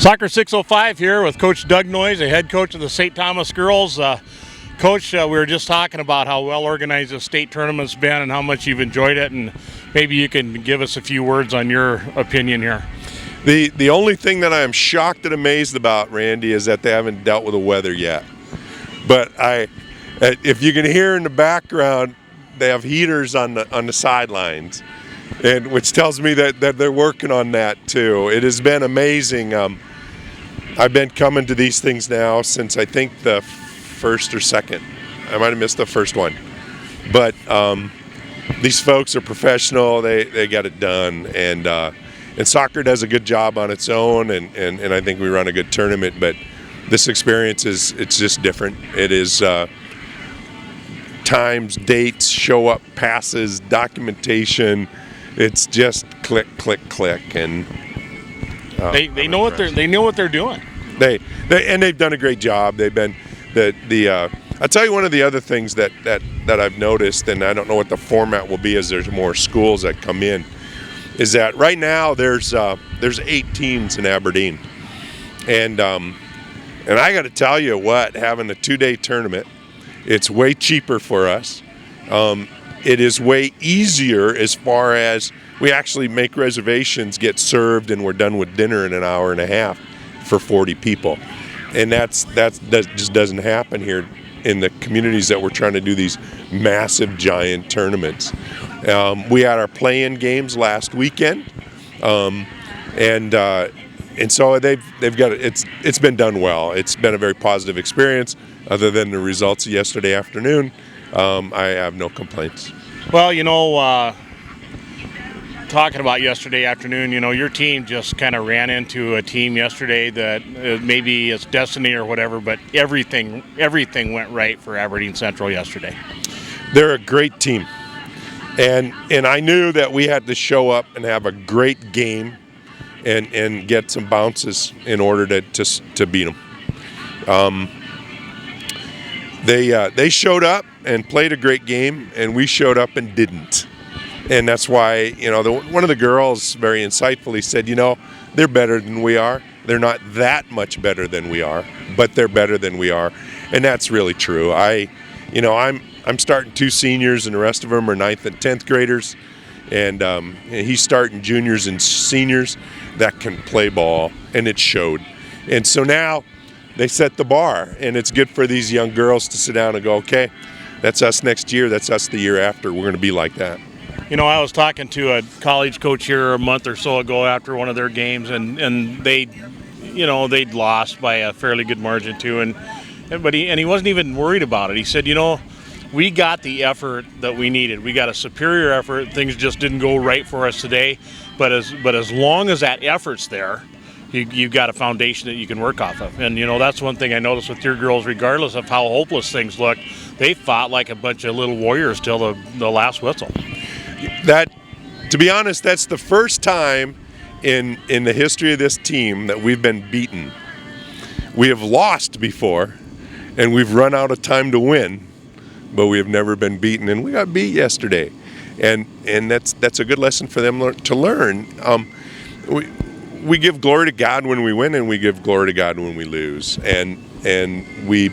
Soccer 605 here with Coach Doug Noyes, the head coach of the St. Thomas girls. Coach, we were just talking about how well organized the state tournament's been and how much you've enjoyed it, and maybe you can give us a few words on your opinion here. The only thing that I am shocked and amazed about, Randy, is that they haven't dealt with the weather yet. But if you can hear in the background, they have heaters on the sidelines, and which tells me that they're working on that too. It has been amazing. I've been coming to these things now since I think the first or second. I might have missed the first one, but these folks are professional. They got it done, and soccer does a good job on its own, and I think we run a good tournament. But this experience it's just different. It is times, dates, show up, passes, documentation. It's just click, click, click, and they know what they're doing. They've done a great job. They've been I'll tell you one of the other things that I've noticed, and I don't know what the format will be as there's more schools that come in, is that right now there's 8 teams in Aberdeen, and I got to tell you what, having a 2-day tournament, it's way cheaper for us. It is way easier as far as we actually make reservations, get served, and we're done with dinner in an hour and a half for 40 people. And that just doesn't happen here in the communities that we're trying to do these massive, giant tournaments. We had our play-in games last weekend, and so they've got it. It's been done well. It's been a very positive experience. Other than the results of yesterday afternoon, I have no complaints. Well, talking about yesterday afternoon, your team just kind of ran into a team yesterday that maybe it's destiny or whatever, but everything went right for Aberdeen Central yesterday. They're a great team, and I knew that we had to show up and have a great game and get some bounces in order to beat them. They showed up and played a great game, and we showed up and didn't. And that's why, one of the girls very insightfully said, they're better than we are. They're not that much better than we are, but they're better than we are. And that's really true. I'm starting 2 seniors, and the rest of them are 9th and 10th graders. And he's starting juniors and seniors that can play ball, and it showed. And so now they set the bar, and it's good for these young girls to sit down and go, okay, that's us next year, that's us the year after. We're going to be like that. I was talking to a college coach here a month or so ago after one of their games, and they'd lost by a fairly good margin too, but he wasn't even worried about it. He said, we got the effort that we needed. We got a superior effort. Things just didn't go right for us today, but as long as that effort's there, you've got a foundation that you can work off of. And that's one thing I noticed with your girls, regardless of how hopeless things look, they fought like a bunch of little warriors till the last whistle. To be honest, that's the first time in the history of this team that we've been beaten. We have lost before, and we've run out of time to win, but we have never been beaten, and we got beat yesterday. And that's a good lesson for them to learn. We give glory to God when we win, and we give glory to God when we lose. And we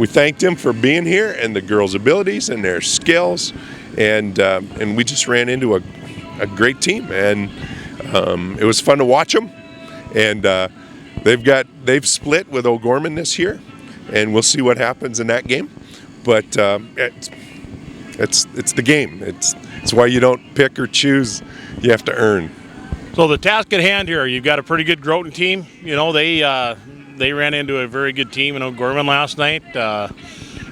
thanked Him for being here and the girls' abilities and their skills. And we just ran into a great team, and it was fun to watch them. And they've split with O'Gorman this year, and we'll see what happens in that game. But it's the game. It's why you don't pick or choose; you have to earn. So the task at hand here, you've got a pretty good Groton team. They ran into a very good team in O'Gorman last night.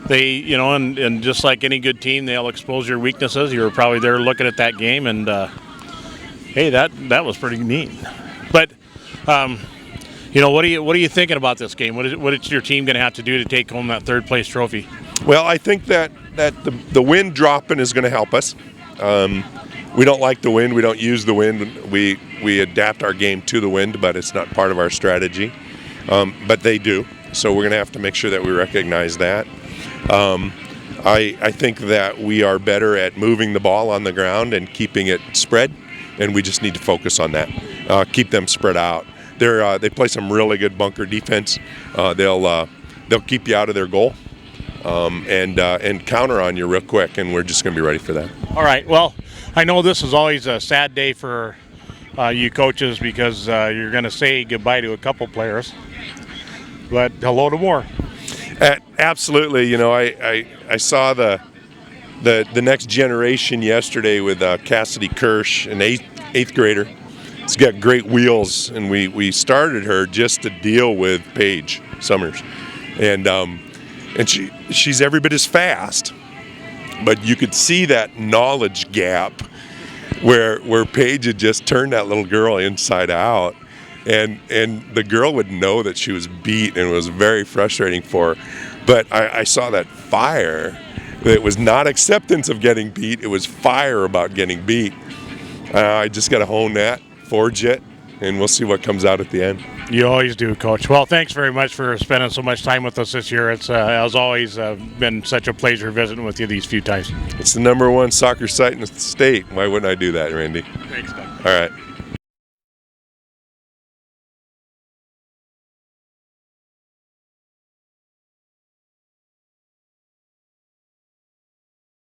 And just like any good team, they'll expose your weaknesses. You were probably there looking at that game, and hey, that was pretty neat. But what are you thinking about this game? What is your team going to have to do to take home that 3rd place trophy? Well, I think that the wind dropping is going to help us. We don't like the wind. We don't use the wind. We adapt our game to the wind, but it's not part of our strategy. But they do, so we're going to have to make sure that we recognize that. I think that we are better at moving the ball on the ground and keeping it spread, and we just need to focus on that. Keep them spread out. They play some really good bunker defense. They'll keep you out of their goal and counter on you real quick, and we're just going to be ready for that. All right. Well, I know this is always a sad day for you coaches because you're going to say goodbye to a couple players, but hello to more. Absolutely. You know, I saw the next generation yesterday with Cassidy Kirsch, an eighth grader. She's got great wheels, and we started her just to deal with Paige Summers, and she's every bit as fast, but you could see that knowledge gap where Paige had just turned that little girl inside out, and the girl would know that she was beat, and it was very frustrating for her. But I saw that fire. It was not acceptance of getting beat. It was fire about getting beat. I just got to hone that, forge it, and we'll see what comes out at the end. You always do, Coach. Well, thanks very much for spending so much time with us this year. It's, as always, been such a pleasure visiting with you these few times. It's the #1 soccer site in the state. Why wouldn't I do that, Randy? Thanks, Doug. All right.